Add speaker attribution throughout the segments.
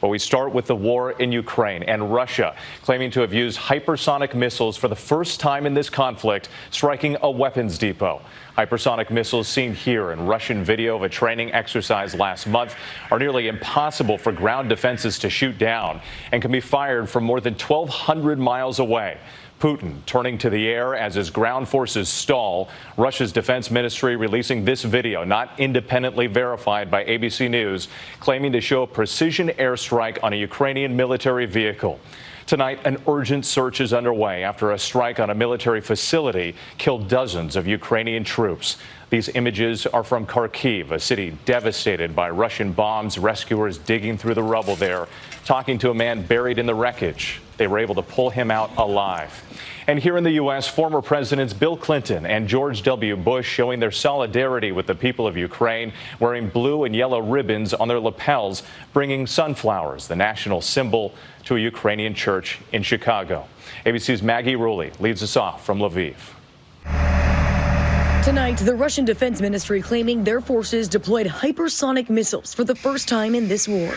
Speaker 1: But we start with the war in Ukraine and Russia claiming to have used hypersonic missiles for the first time in this conflict, striking a weapons depot. Hypersonic missiles seen here in Russian video of a training exercise last month are nearly impossible for ground defenses to shoot down and can be fired from more than 1,200 miles away. Putin turning to the air as his ground forces stall. Russia's defense ministry releasing this video, not independently verified by ABC News, claiming to show a precision airstrike on a Ukrainian military vehicle. Tonight, an urgent search is underway after a strike on a military facility killed dozens of Ukrainian troops. These images are from Kharkiv, a city devastated by Russian bombs. Rescuers digging through the rubble there, talking to a man buried in the wreckage. They were able to pull him out alive. And here in the U.S., former Presidents Bill Clinton and George W. Bush showing their solidarity with the people of Ukraine, wearing blue and yellow ribbons on their lapels, bringing sunflowers, the national symbol, to a Ukrainian church in Chicago. ABC's Maggie Rulli leads us off from Lviv.
Speaker 2: Tonight, the Russian Defense Ministry claiming their forces deployed hypersonic missiles for the first time in this war.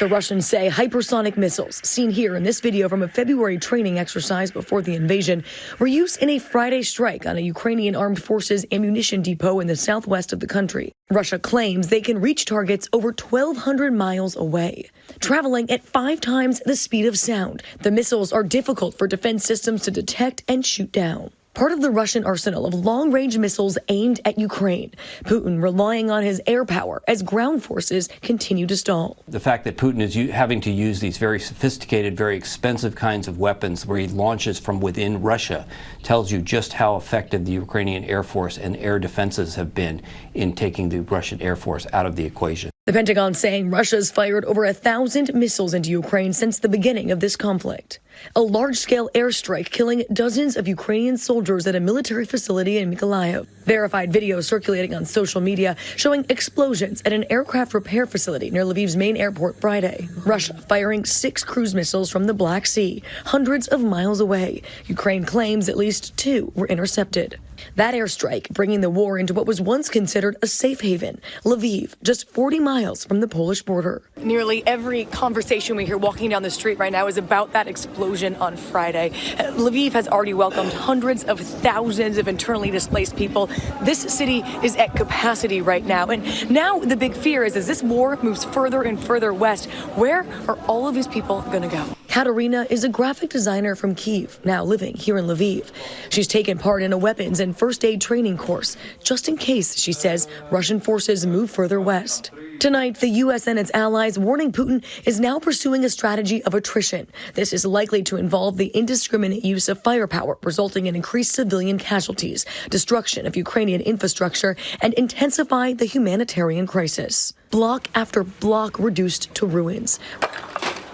Speaker 2: The Russians say hypersonic missiles, seen here in this video from a February training exercise before the invasion, were used in a Friday strike on a Ukrainian armed forces ammunition depot in the southwest of the country. Russia claims they can reach targets over 1,200 miles away, traveling at 5 times the speed of sound. The missiles are difficult for defense systems to detect and shoot down. Part of the Russian arsenal of long-range missiles aimed at Ukraine. Putin relying on his air power as ground forces continue to stall.
Speaker 3: The fact that Putin is having to use these very sophisticated, very expensive kinds of weapons where he launches from within Russia tells you just how effective the Ukrainian Air Force and air defenses have been in taking the Russian Air Force out of the equation.
Speaker 2: The Pentagon saying Russia's fired over 1,000 missiles into Ukraine since the beginning of this conflict. A large-scale airstrike killing dozens of Ukrainian soldiers at a military facility in Mykolaiv. Verified video circulating on social media showing explosions at an aircraft repair facility near Lviv's main airport Friday. Russia firing 6 cruise missiles from the Black Sea, hundreds of miles away. Ukraine claims at least 2 were intercepted. That airstrike bringing the war into what was once considered a safe haven, Lviv, just 40 miles from the Polish border.
Speaker 4: Nearly every conversation we hear walking down the street right now is about that explosion on Friday. Lviv has already welcomed hundreds of thousands of internally displaced people. This city is at capacity right now. And now the big fear is as this war moves further and further west, where are all of these people going to go?
Speaker 2: Katerina is a graphic designer from Kyiv, now living here in Lviv. She's taken part in a weapons and first aid training course, just in case, she says, Russian forces move further west. Tonight, the U.S. and its allies warning Putin is now pursuing a strategy of attrition. This is likely to involve the indiscriminate use of firepower, resulting in increased civilian casualties, destruction of Ukrainian infrastructure, and intensify the humanitarian crisis. Block after block reduced to ruins.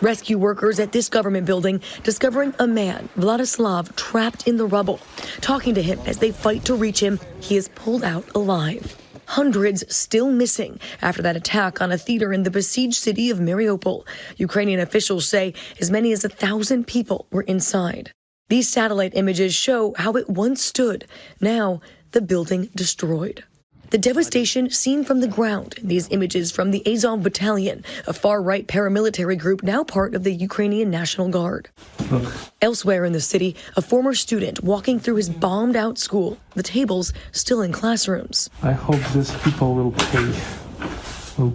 Speaker 2: Rescue workers at this government building discovering a man, Vladislav, trapped in the rubble. Talking to him as they fight to reach him, he is pulled out alive. Hundreds still missing after that attack on a theater in the besieged city of Mariupol. Ukrainian officials say as many as 1,000 people were inside. These satellite images show how it once stood. Now, the building destroyed. The devastation seen from the ground. These images from the Azov Battalion, a far-right paramilitary group now part of the Ukrainian National Guard.
Speaker 5: Look.
Speaker 2: Elsewhere in the city, a former student walking through his bombed-out school, the tables still in classrooms.
Speaker 5: I hope these people will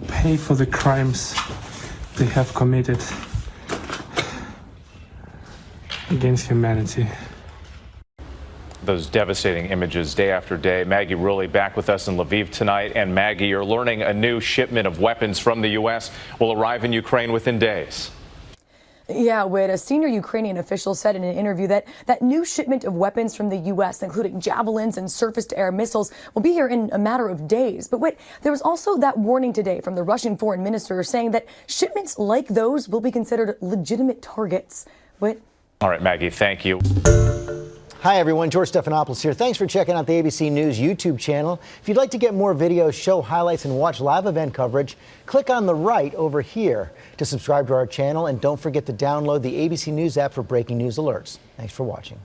Speaker 5: pay for the crimes they have committed against humanity.
Speaker 1: Those devastating images day after day. Maggie Rulli back with us in Lviv tonight. And Maggie, you're learning a new shipment of weapons from the U.S. will arrive in Ukraine within days.
Speaker 4: Yeah, Whit, a senior Ukrainian official said in an interview that new shipment of weapons from the U.S., including javelins and surface-to-air missiles, will be here in a matter of days. But Whit, there was also that warning today from the Russian foreign minister saying that shipments like those will be considered legitimate targets. Whit?
Speaker 1: All right, Maggie, thank you.
Speaker 6: Hi, everyone. George Stephanopoulos here. Thanks for checking out the ABC News YouTube channel. If you'd like to get more videos, show highlights, and watch live event coverage, click on the right over here to subscribe to our channel. And don't forget to download the ABC News app for breaking news alerts. Thanks for watching.